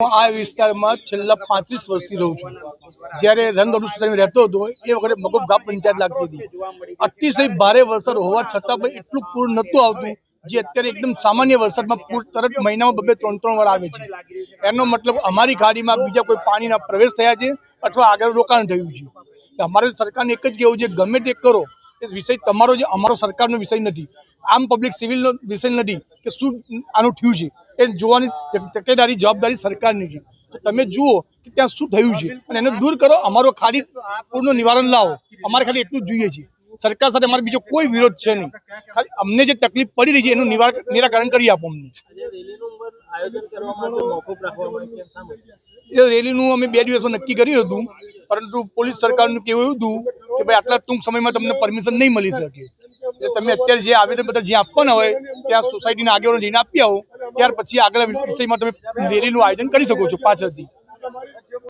આ વિસ્તારમાં છેલ્લા 35 વર્ષથી રહું છું। જ્યારે રંગદોડુ સોસાયટીમાં રહેતો હતો એ વખતે મગોબગામ પંચાયત લાગતી હતી। અતિશય ભારે વરસાદ હોવા છતાં પણ એટલું પૂર નહોતું આવતું જે અત્યારે એકદમ સામાન્ય વરસાદમાં પૂર તરત મહિનામાં 2-3 વાર આવે છે। એનો મતલબ અમારી ગાડીમાં બીજા કોઈ પાણીના પ્રવેશ થયા છે અથવા આગળ રોકાણ થયું છે। અમારે સરકારને એક જ કહેવું છે, ગમે તે કરો એ વિષય તમારો જે અમારો સરકારનો વિષય નથી, આમ પબ્લિક સિવિલનો વિષય નથી કે શું આનું થયું છે એ જોવાની તકેદારી જવાબદારી સરકારની છે। તો તમે જુઓ કે ત્યાં શું થયું છે અને એને દૂર કરો। અમારો ખાલી પૂરનું નિવારણ લાવો, અમારે ખાલી એટલું જ જોઈએ છે। સરકાર સાથે અમારે બીજો કોઈ વિરોધ છે નહીં, ખાલી અમને જે તકલીફ પડી રહી છે એનું નિરાકરણ કરી આપો અમને। એ રેલીનું અમે 2 દિવસમાં નક્કી કર્યું હતું, પરંતુ પોલીસ સરકારનું કહેવું એવું હતું કે ભાઈ આટલા ટૂંક સમયમાં તમને પરમિશન નહીં મળી શકે, એટલે તમે અત્યારે જે આવેદનપત્ર જે આપવાના હોય ત્યાં સોસાયટીના આગેવાનો જઈને આપી આવો, ત્યાર પછી આગળ વિષયમાં તમે રેલીનું આયોજન કરી શકો છો પાછળથી।